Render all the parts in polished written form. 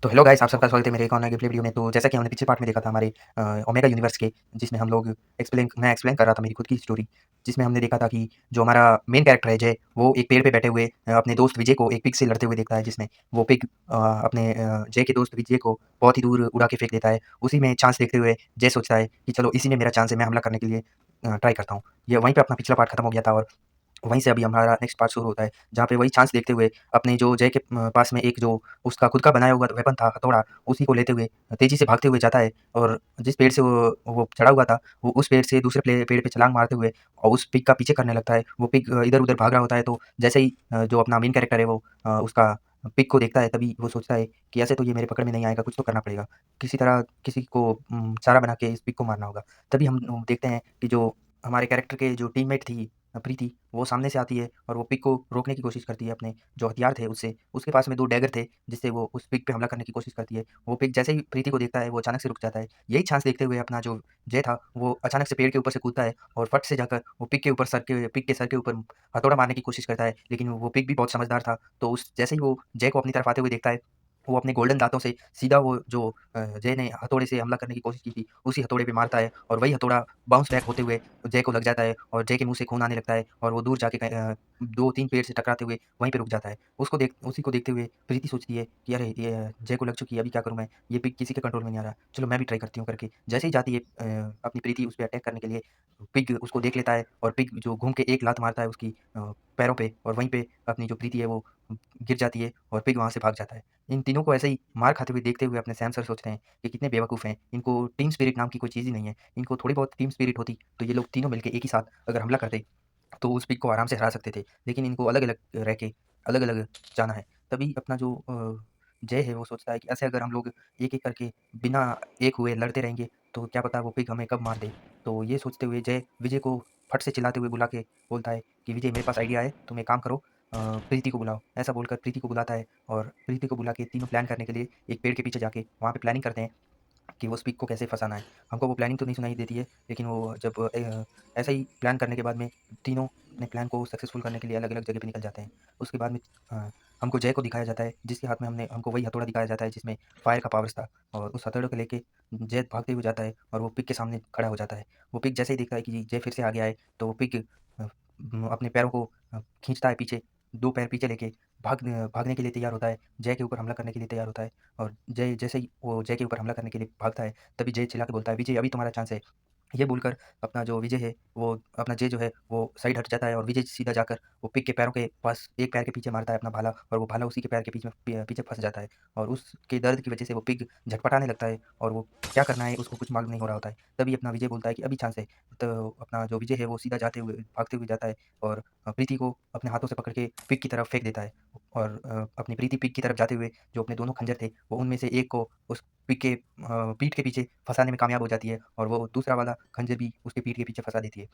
तो hello guys, आप सबका स्वागत है मेरे एक और नए गेम प्ले वीडियो में। तो जैसा कि हमने पिछले पार्ट में देखा था हमारे ओमेगा यूनिवर्स के, जिसमें हम लोग मैं एक्सप्लेन कर रहा था मेरी खुद की स्टोरी, जिसमें हमने देखा था कि जो हमारा मेन कैरेक्टर है जय, वो एक पेड़ पे बैठे हुए अपने दोस्त विजय को एक पिग से लड़ते हुए देखता है, जिसमें वो पिग अपने जय के दोस्त विजय को बहुत ही दूर उड़ा के फेंक देता है। उसी में चांस देखते हुए जय सोचता है कि चलो इसी में मेरा चांस है, मैं हमला करने के लिए ट्राई करता हूँ। ये वहीं पे अपना पिछला पार्ट खत्म हो गया था और वहीं से अभी हमारा नेक्स्ट पार्ट शुरू होता है, जहाँ पे वही चांस देखते हुए अपने जो जय के पास में एक जो उसका खुद का बनाया हुआ वेपन था हथौड़ा, उसी को लेते हुए तेज़ी से भागते हुए जाता है और जिस पेड़ से वो चढ़ा हुआ था, वो उस पेड़ से दूसरे पेड़ पे छलांग मारते हुए और उस पिग का पीछे करने लगता है। वो पिग इधर-उधर भाग रहा होता है, तो जैसे ही जो अपना मेन कैरेक्टर है वो उसका पिग को देखता है, तभी वो सोचता है कि ऐसे तो ये मेरे पकड़ में नहीं आएगा, कुछ तो करना पड़ेगा। किसी तरह किसी को चारा बना के इस पिग को मारना होगा। तभी हम देखते हैं कि जो हमारे कैरेक्टर के जो टीममेट थी प्रीति, वो सामने से आती है और वो पिग को रोकने की कोशिश करती है अपने जो हथियार थे उससे। उसके पास में 2 डैगर थे, जिससे वो उस पिग पे हमला करने की कोशिश करती है। वो पिग जैसे ही प्रीति को देखता है, वो अचानक से रुक जाता है। यही चांस देखते हुए अपना जो जय था, वो अचानक से पेड़ के ऊपर से कूदता है और फट से जाकर वो पिग के सर के ऊपर हथौड़ा मारने की कोशिश करता है। लेकिन वो पिग भी बहुत समझदार था, तो उस जैसे ही वो जय को अपनी तरफ आते हुए देखता है, वो अपने गोल्डन दाँतों से सीधा वो जो जय ने हथौड़े से हमला करने की कोशिश की थी, उसी हथौड़े पे मारता है और वही हथौड़ा बाउंस बैक होते हुए जय को लग जाता है और जय के मुँह से खून आने लगता है और वो दूर जाके 2-3 पेड़ से टकराते हुए वहीं पे रुक जाता है। उसी को देखते हुए प्रीति सोचती है कि अरे! ये जय को लग चुकी है, अभी क्या करूँ मैं? ये पिग किसी के कंट्रोल में नहीं आ रहा। चलो मैं भी ट्राई करती हूँ करके। जैसे ही जाती है अपनी प्रीति उस पे अटैक करने के लिए, पिग उसको देख लेता है और पिग जो घूम के एक लात मारता है उसकी पैरों पे और वहीं पे अपनी जो प्रीति है वो गिर जाती है और पिग वहाँ से भाग जाता है। इन तीनों को ऐसे ही मार खाते हुए देखते हुए अपने सैम सर सोचते हैं कि कितने बेवकूफ़ हैं। इनको टीम स्पिरिट नाम की कोई चीज़ ही नहीं है। इनको थोड़ी बहुत टीम स्पिरिट होती, तो ये लोग तीनों मिलके एक ही साथ अगर हमला करते, तो उस पिग को आराम से हरा सकते थे। लेकिन इनको अलग-अलग रह के अलग-अलग जाना है। तभी अपना जो जय है वो सोचता है कि ऐसे अगर हम लोग एक-एक करके बिना एक हुए लड़ते रहेंगे, तो क्या पता वो पिग हमें कब मार दे। तो ये सोचते हुए जय विजय को फट से चिल्लाते हुए बुला के बोलता है कि विजय, मेरे पास आइडिया है, तुम एक काम करो, प्रीति को बुलाओ। ऐसा बोलकर प्रीति को बुलाता है और प्रीति को बुला के तीनों प्लान करने के लिए एक पेड़ के पीछे जाके वहाँ पे प्लानिंग करते हैं कि वो स्पीक को कैसे फँसाना है। हमको वो प्लानिंग तो नहीं सुनाई देती है, लेकिन वो जब ऐसा ही प्लान करने के बाद में तीनों अपने प्लान को सक्सेसफुल करने के लिए अलग-अलग जगह पे निकल जाते हैं। उसके बाद में अ, हमको जय को दिखाया जाता है, जिसके हाथ में हमको वही हथौड़ा दिखाया जाता है जिसमें फायर का पावर्स था और उस हथौड़े को लेके जय भागते हुए जाता है और वो पिग के सामने खड़ा हो जाता है। वो पिग जैसे ही देखता है कि जय फिर से आगे आए, तो वो पिग अपने पैरों को खींचता है पीछे, 2 पैर पीछे लेके भागने के लिए तैयार होता है, जय के ऊपर हमला करने के लिए तैयार होता है। और जय जैसे ही वो जय के ऊपर हमला करने के लिए भागता है, तभी जय चिल्ला के बोलता है, "विजय, अभी तुम्हारा चांस है।" ये बोलकर अपना जो विजय है, वो अपना जय जो है, वो साइड हट जाता है और विजय सीधा जाकर वो पिग के पैरों के पास एक पैर के पीछे मारता है अपना भाला और वो भाला उसी के पैर के पीछे फँस जाता है और उसके दर्द की वजह से वो पिग झटपटाने लगता है और वो क्या करना है उसको कुछ मालूम नहीं हो रहा होता है। तभी अपना विजय बोलता है कि अभी चांस है। तो अपना जो विजय है, वो सीधा भागते हुए जाता है और प्रीति को अपने हाथों से पकड़ के पिग की तरफ फेंक देता है और अपनी प्रीति पिग की तरफ जाते हुए जो अपने दोनों खंजर थे, वो उनमें से एक को उस पिग के पीठ के पीछे फँसाने में कामयाब हो जाती है और वो दूसरा वाला खंजर भी उसके पीठ के पीछे फँसा देती है।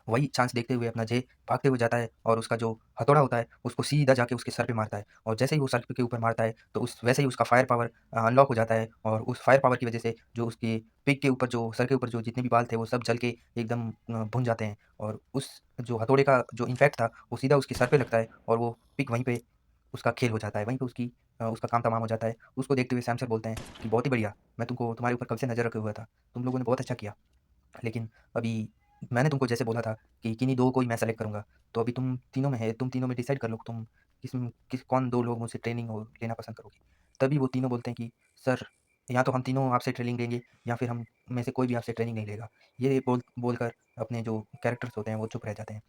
वही चांस देखते हुए अपना जय भागते हुए जाता है और उसका जो हथौड़ा होता है, उसको सीधा जाके उसके सर पे मारता है और जैसे ही वो सर के ऊपर मारता है, तो उस वैसे ही उसका फायर पावर अनलॉक हो जाता है और उस फायर पावर की वजह से जो उसके पिग के ऊपर जो सर के ऊपर जो जितने भी बाल थे, वो सब जल के एकदम भुन जाते हैं और उस जो हथौड़े का जो इम्पैक्ट था, वो सीधा उसके सर पे लगता है और वो पिग वहीं पे उसका खेल हो जाता है। वहीं पे उसका काम तमाम हो जाता है। उसको देखते हुए सैम सर बोलते हैं कि बहुत ही बढ़िया, मैं तुमको तुम्हारे ऊपर कब से नज़र रखे हुआ था। तुम लोगों ने बहुत अच्छा किया। लेकिन अभी मैंने तुमको जैसे बोला था कि किन्हीं 2 को ही मैं सेलेक्ट करूँगा, तो अभी तुम तीनों में डिसाइड कर लो कि तुम कौन 2 लोग मुझसे ट्रेनिंग लेना पसंद करोगे। तभी वो तीनों बोलते हैं कि सर, या तो हम तीनों आपसे ट्रेनिंग लेंगे या फिर हम में से कोई भी आपसे ट्रेनिंग नहीं लेगा। ये बोलकर अपने जो कैरेक्टर्स होते हैं वो चुप रह जाते हैं।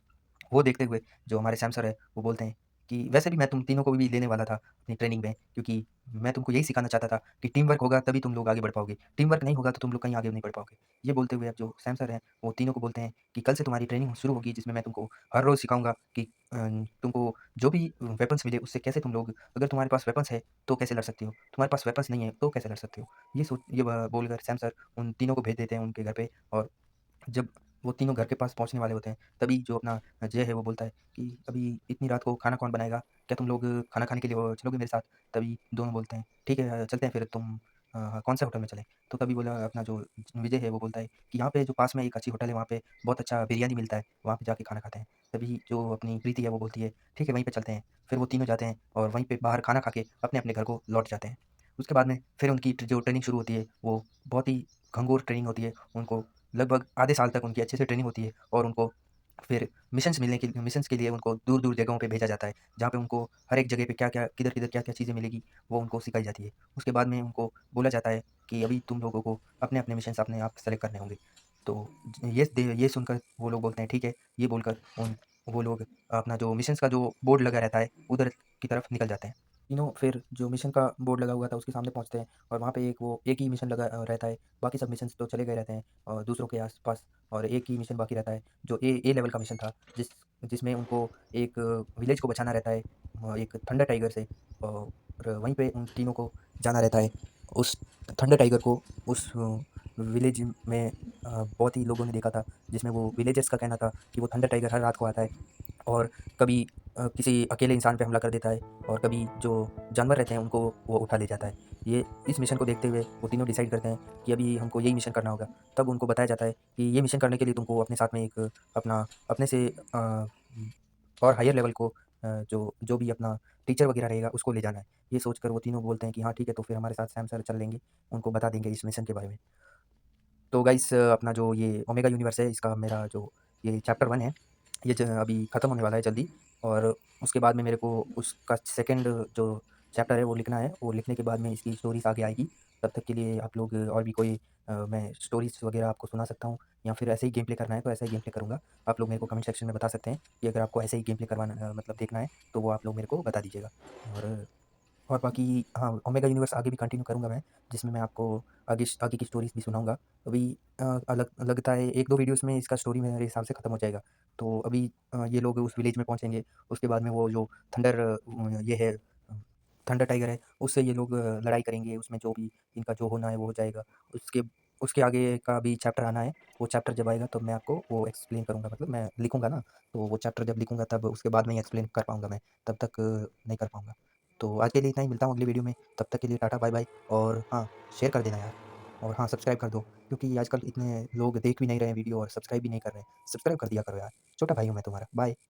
वो देखते हुए जो हमारे सैम सर हैं, वो बोलते हैं कि वैसे भी मैं तुम तीनों को भी लेने वाला था अपनी ट्रेनिंग में, क्योंकि मैं तुमको यही सिखाना चाहता था कि टीम वर्क होगा तभी तुम लोग आगे बढ़ पाओगे। टीम वर्क नहीं होगा तो तुम लोग कहीं आगे नहीं बढ़ पाओगे। ये बोलते हुए अब जो सैम सर हैं, वो तीनों को बोलते हैं कि कल से तुम्हारी ट्रेनिंग शुरू होगी, जिसमें मैं तुमको हर रोज़ सिखाऊँगा कि तुमको जो भी वेपन्स मिले उससे कैसे तुम लोग, अगर तुम्हारे पास वेपन्स है तो कैसे लड़ सकते हो? तुम्हारे पास वेपन्स नहीं है तो कैसे लड़ सकते हो? ये बोलकर सैम सर उन तीनों को भेज देते हैं उनके घर पे और जब वो तीनों घर के पास पहुँचने वाले होते हैं, तभी जो अपना जय है वो बोलता है कि अभी इतनी रात को खाना कौन बनाएगा? क्या तुम लोग खाना खाने के लिए वो चलोगे मेरे साथ? तभी दोनों बोलते हैं, ठीक है, चलते हैं फिर, तुम कौन-से होटल में चलें? तो तभी बोला अपना जो विजय है वो बोलता है कि यहाँ पे जो पास में एक अच्छी होटल है, वहाँ पे बहुत अच्छा बिरयानी मिलता है, वहाँ पे जाके खाना खाते हैं। तभी जो अपनी प्रीति है वो बोलती है, ठीक है, वहीं पे चलते हैं। फिर वो तीनों जाते हैं और वहीं पे बाहर खाना खा के अपने-अपने घर को लौट जाते हैं। उसके बाद में फिर उनकी जो ट्रेनिंग शुरू होती है वो बहुत ही घंघोर ट्रेनिंग होती है। उनको लगभग आधे साल तक उनकी अच्छे से ट्रेनिंग होती है और उनको फिर मिशंस के लिए उनको दूर-दूर जगहों पे भेजा जाता है, जहाँ पे उनको हर एक जगह पे क्या-क्या, किधर-किधर, क्या-क्या चीज़ें मिलेगी, वो उनको सिखाई जाती है। उसके बाद में उनको बोला जाता है कि अभी तुम लोगों को अपने-अपने मिशंस अपने आप सेलेक्ट करने होंगे। तो ये सुनकर वो लोग बोलते हैं ठीक है, ये बोलकर वो लोग अपना जो मिशंस का जो बोर्ड लगा रहता है, उधर की तरफ निकल जाते हैं। तीनों फिर जो मिशन का बोर्ड लगा हुआ था उसके सामने पहुँचते हैं और वहाँ पे एक ही मिशन लगा रहता है। बाकी सब मिशंस तो चले गए रहते हैं दूसरों के आस-पास और एक ही मिशन बाकी रहता है जो ए लेवल का मिशन था जिसमें उनको एक विलेज को बचाना रहता है एक थंडर टाइगर से और वहीं पे उन तीनों को जाना रहता है। उस थंडर टाइगर को उस विलेज में बहुत ही लोगों ने देखा था जिसमें वो विलेजर्स का कहना था कि वो थंडर टाइगर हर रात को आता है और कभी किसी अकेले इंसान पे हमला कर देता है और कभी जो जानवर रहते हैं उनको वो उठा ले जाता है। ये इस मिशन को देखते हुए वो तीनों डिसाइड करते हैं कि अभी हमको यही मिशन करना होगा। तब उनको बताया जाता है कि ये मिशन करने के लिए तुमको अपने साथ में एक अपना अपने से और हायर लेवल को जो जो भी अपना टीचर वगैरह रहेगा उसको ले जाना है। ये सोचकर वो तीनों बोलते हैं कि हाँ ठीक है, तो फिर हमारे साथ सैम सर चल लेंगे, उनको बता देंगे इस मिशन के बारे में। तो गाइस अपना जो ये ओमेगा यूनिवर्स है इसका मेरा जो ये चैप्टर 1 है, ये अभी ख़त्म होने वाला है जल्दी और उसके बाद में मेरे को उसका सेकंड जो चैप्टर है वो लिखना है। वो लिखने के बाद में इसकी स्टोरीज़ आगे आएगी। तब तक के लिए आप लोग और भी कोई मैं स्टोरीज़ वगैरह आपको सुना सकता हूँ या फिर ऐसे ही गेम प्ले करना है तो ऐसा ही गेम प्ले करूँगा। आप लोग मेरे को कमेंट सेक्शन में बता सकते हैं कि अगर आपको ऐसे ही गेम प्ले करवाना मतलब देखना है तो वो आप लोग मेरे को बता दीजिएगा। और बाकी हाँ, ओमेगा यूनिवर्स आगे भी कंटिन्यू करूँगा मैं, जिसमें मैं आपको आगे की स्टोरीज़ भी सुनाऊँगा। अभी लगता है 1-2 वीडियोज़ में इसका स्टोरी मेरे हिसाब से ख़त्म हो जाएगा। तो अभी ये लोग उस विलेज में पहुँचेंगे, उसके बाद में वो जो ये है थंडर टाइगर है, उससे ये लोग लड़ाई करेंगे, उसमें जो भी इनका जो होना है वो हो जाएगा। उसके उसके आगे का भी चैप्टर आना है, वो चैप्टर जब आएगा तब मैं आपको वो एक्सप्लेन करूँगा, मतलब मैं लिखूँगा ना, तो वो चैप्टर जब लिखूँगा तब उसके बाद में ही एक्सप्लेन कर पाऊँगा मैं, तब तक नहीं कर पाऊँगा। तो आज के लिए इतना ही, मिलता हूँ अगली वीडियो में, तब तक के लिए टाटा बाय-बाय और हाँ, शेयर कर देना यार और हाँ, सब्सक्राइब कर दो क्योंकि आजकल इतने लोग देख भी नहीं रहे हैं वीडियो और सब्सक्राइब भी नहीं कर रहे हैं। सब्सक्राइब कर दिया करो यार, छोटा भाई हूँ मैं तुम्हारा, बाय।